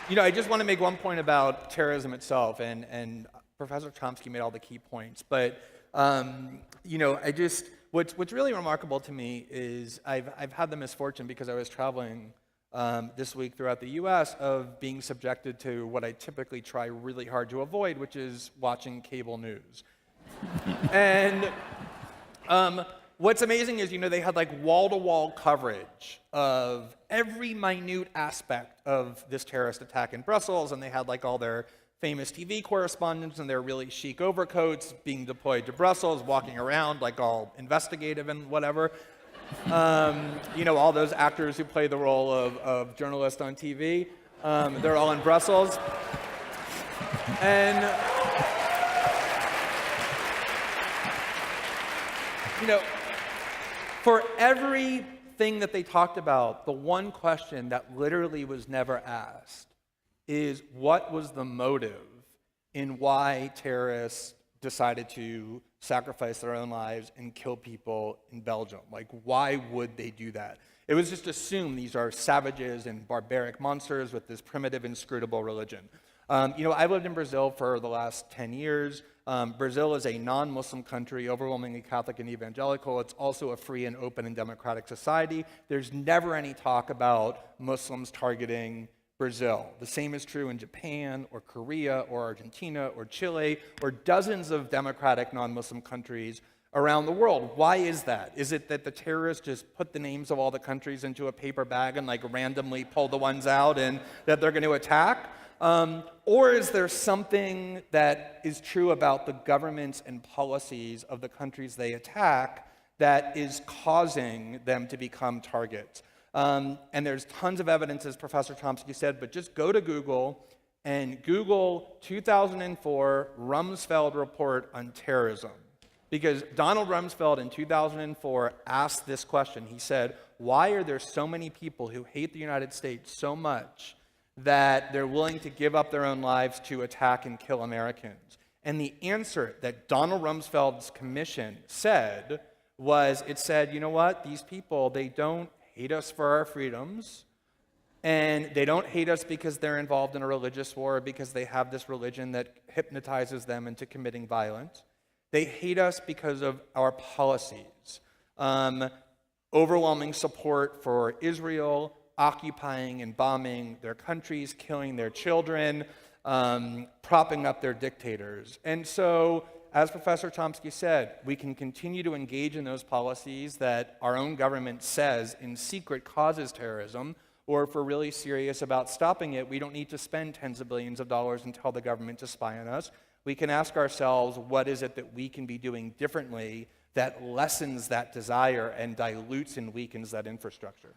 I just want to make one point about terrorism itself, and Professor Chomsky made all the key points. But what's really remarkable to me is I've had the misfortune, because I was traveling this week throughout the U.S., of being subjected to what I typically try really hard to avoid, which is watching cable news. And what's amazing is, they had like wall-to-wall coverage of every minute aspect of this terrorist attack in Brussels, and they had like all their famous TV correspondents in their really chic overcoats being deployed to Brussels, walking around like all investigative and whatever. All those actors who play the role of journalists on TV, they're all in Brussels. And for everything that they talked about, the one question that literally was never asked is, what was the motive in why terrorists decided to sacrifice their own lives and kill people in Belgium? Like, why would they do that? It was just assumed these are savages and barbaric monsters with this primitive, inscrutable religion. I've lived in Brazil for the last 10 years. Brazil is a non-Muslim country, overwhelmingly Catholic and evangelical. It's also a free and open and democratic society. There's never any talk about Muslims targeting Brazil. The same is true in Japan or Korea or Argentina or Chile or dozens of democratic non-Muslim countries around the world. Why is that? Is it that the terrorists just put the names of all the countries into a paper bag and like randomly pull the ones out and that they're going to attack? Or is there something that is true about the governments and policies of the countries they attack that is causing them to become targets? And there's tons of evidence, as Professor Chomsky said, but just go to Google and Google 2004 Rumsfeld report on terrorism. Because Donald Rumsfeld in 2004 asked this question. He said, why are there so many people who hate the United States so much that they're willing to give up their own lives to attack and kill Americans? And the answer that Donald Rumsfeld's commission said was, it said, you know what, these people, they don't hate us for our freedoms, and they don't hate us because they're involved in a religious war or because they have this religion that hypnotizes them into committing violence. They hate us because of our policies. Overwhelming support for Israel, occupying and bombing their countries, killing their children, propping up their dictators. And so, as Professor Chomsky said, we can continue to engage in those policies that our own government says in secret causes terrorism, or if we're really serious about stopping it, we don't need to spend tens of billions of dollars and tell the government to spy on us. We can ask ourselves, what is it that we can be doing differently that lessens that desire and dilutes and weakens that infrastructure?